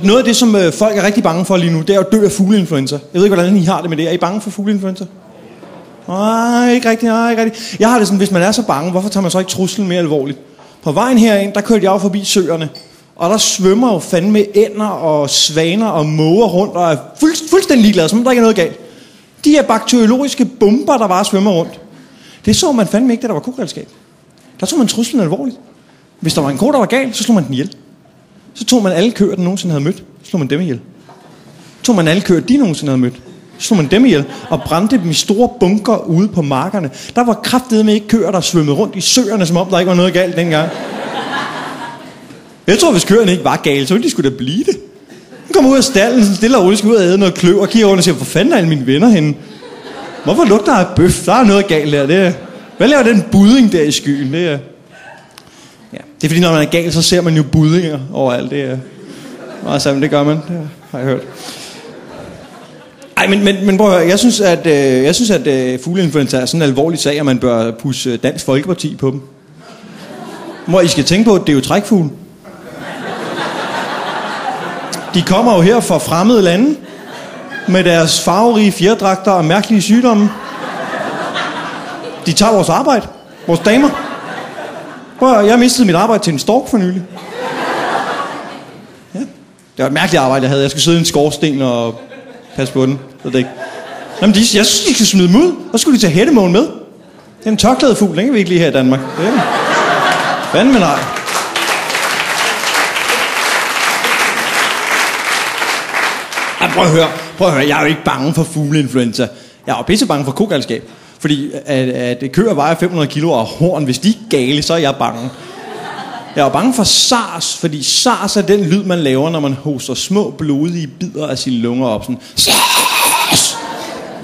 Noget af det, som folk er rigtig bange for lige nu, det er at dø af fugleinfluenza. Jeg ved ikke, hvordan I har det med det. Er I bange for fugleinfluenza? Nej, ikke rigtigt. Jeg har det sådan, hvis man er så bange, hvorfor tager man så ikke truslen mere alvorligt? På vejen herind, der kørte jeg jo forbi søerne, og der svømmer jo fandme ænder og svaner og måger rundt, og er fuldstændig ligeglade, som der ikke er noget galt. De her bakteriologiske bomber, der bare svømmer rundt. Det så man fandme ikke, da der var kogalskab. Der tog man truslen alvorligt. Hvis der var en ko, der var gal, så slog man den ihjel. Så tog man alle køer, den nogensinde havde mødt, så slog man dem ihjel. Tog man alle køer, de nogensinde havde mødt, så slog man dem ihjel, og brændte dem i store bunker ude på markerne. Der var kraftedeme ikke køer, der svømmede rundt i søerne, som om der ikke var noget galt dengang. Jeg tror, hvis køerne ikke var gale, så ville de skulle da blive det. Den kommer ud af stallen, så stille og roligt skal ud og æde noget kløv, og kigger rundt og siger, hvor fanden er alle mine venner henne? Hvorfor lugter der af bøf? Der er noget galt der. Hvad laver den budding der i skyen? Det er fordi, når man er gal, så ser man jo buddinger overalt. Det er meget sammen, det gør man. Det har jeg hørt. Ej, men prøv at høre. Jeg synes, at fugleinfluenza er sådan en alvorlig sag, at man bør pusse Dansk Folkeparti på dem. Hvor I skal tænke på, at det er jo trækfugle. De kommer jo her fra fremmede lande med deres farverige fjerdragter og mærkelige sygdomme. De tager vores arbejde. Vores damer. Prøv, jeg mistede mit arbejde til en stork for nylig. Ja. Det var et mærkeligt arbejde, jeg havde. Jeg skulle sidde i en skorsten og passe på den. Ved det ikke. Jamen, jeg synes, de skal smide dem ud. Og så skulle de tage hættemågen med. Det er en tørklædefugl, den kan vi ikke lige her i Danmark. Det er fandme nej. Ej, prøv at høre. Jeg er jo ikke bange for fugleinfluenza. Jeg er jo pisse bange for kogalskab. Fordi at køer vejer 500 kilo og horn, hvis de er gale, så er jeg bange. Jeg er bange for SARS, fordi SARS er den lyd, man laver, når man hoster små blodige bidder af sine lunger op. Sådan, SARS!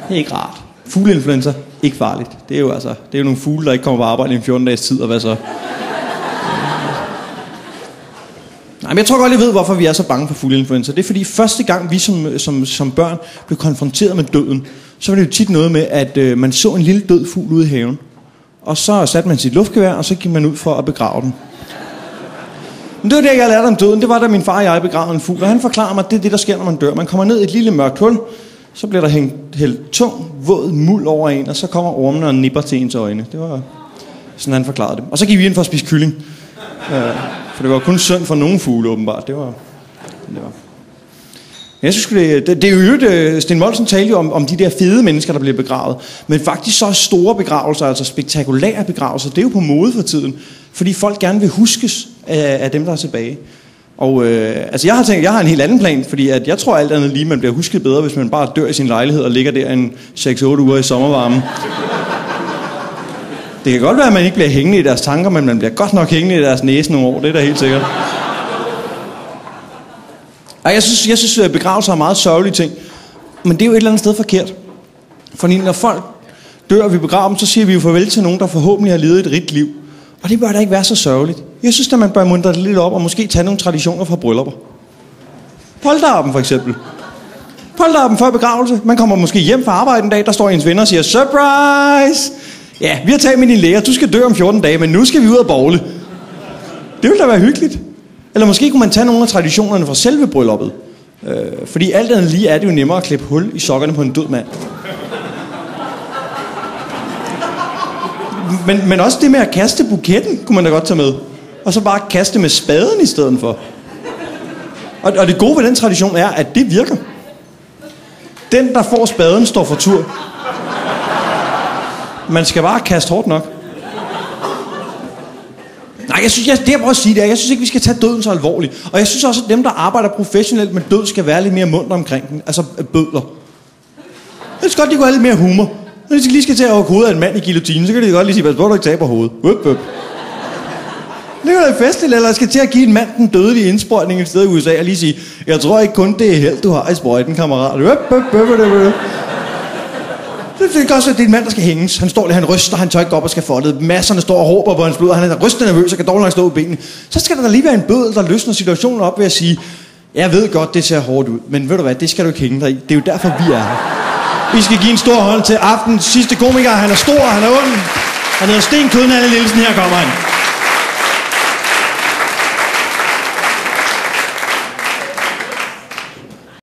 Det er ikke rart. Fugleinfluenza, ikke farligt. Det er jo nogle fugle, der ikke kommer på arbejde i en 14 dages tid, og hvad så? Nej, men jeg tror godt, jeg ved, hvorfor vi er så bange for fugleinfluenza. Det er fordi, første gang vi som børn blev konfronteret med døden, så var det jo tit noget med, at man så en lille død fugl ude i haven. Og så satte man sit luftgevær, og så gik man ud for at begrave den. Men det var det, jeg lærte om døden. Det var, da min far og jeg begravede en fugl. Og han forklarer mig, at det er det, der sker, når man dør. Man kommer ned i et lille mørkt hul, så bliver der hældt tung, våd muld over en, og så kommer ormene og nipper til ens øjne. Det var sådan, han forklarede det. Og så gik vi ind for at spise kylling. For det var kun synd for nogle fugle, åbenbart. Det var. Jeg synes, det er jo Sten Molsen talte jo om de der fede mennesker, der bliver begravet. Men faktisk så store begravelser, altså spektakulære begravelser, det er jo på mode for tiden. Fordi folk gerne vil huskes af dem, der er tilbage. Og altså jeg har tænkt, jeg har en helt anden plan, fordi at jeg tror alt andet lige, man bliver husket bedre, hvis man bare dør i sin lejlighed og ligger der en 6-8 uger i sommervarmen. Det kan godt være, at man ikke bliver hængende i deres tanker, men man bliver godt nok hængende i deres næse nogle år. Det er da helt sikkert. Og jeg synes, at begravelser er meget sørgelige ting. Men det er jo et eller andet sted forkert. Fordi når folk dør, og vi begraver dem, så siger vi jo farvel til nogen, der forhåbentlig har levet et rigt liv. Og det bør da ikke være så sørgeligt. Jeg synes, at man bør muntre det lidt op, og måske tage nogle traditioner fra bryllupper. Polterappen for eksempel. Polterappen før begravelse. Man kommer måske hjem fra arbejde en dag, der står ens venner og siger, surprise! Ja, vi har talt med din læge, du skal dø om 14 dage, men nu skal vi ud og bowle. Det ville da være hyggeligt. Eller måske kunne man tage nogle af traditionerne fra selve brylluppet. Fordi alt andet lige er det jo nemmere at klippe hul i sokkerne på en død mand. Men også det med at kaste buketten, kunne man da godt tage med. Og så bare kaste med spaden i stedet for. Og det gode ved den tradition er, at det virker. Den, der får spaden, står for tur. Man skal bare kaste hårdt nok. Nej, jeg synes ikke, vi skal tage døden så alvorligt. Og jeg synes også, at dem, der arbejder professionelt med død, skal være lidt mere munter omkring den. Altså bødler. Jeg synes godt, de kunne have lidt mere humor. Når de lige skal til at hugge hovedet af en mand i guillotinen, så kan de godt lige sige, pas på, du ikke taber hovedet. Det er jo festligt, eller skal til at give en mand den dødelige indsprøjtning et sted i USA, og lige sige, jeg tror ikke kun det er held, du har i sprøjten, kammerat. Det gør også, at det er en mand, der skal hænges. Han står der, han ryster, han tør ikke gå op og skal foldet. Masserne står og råber på hans blod, og han er rystende nervøs og kan dårligt nok stå i benene. Så skal der lige være en bødel, der løsner situationen op ved at sige, jeg ved godt, det ser hårdt ud, men ved du hvad, det skal du ikke hænge dig i. Det er jo derfor, vi er her. Vi skal give en stor hånd til aftens sidste komiker. Han er stor, han er ond. Han hedder Sten Kødnalle Nielsen. Her kommer han.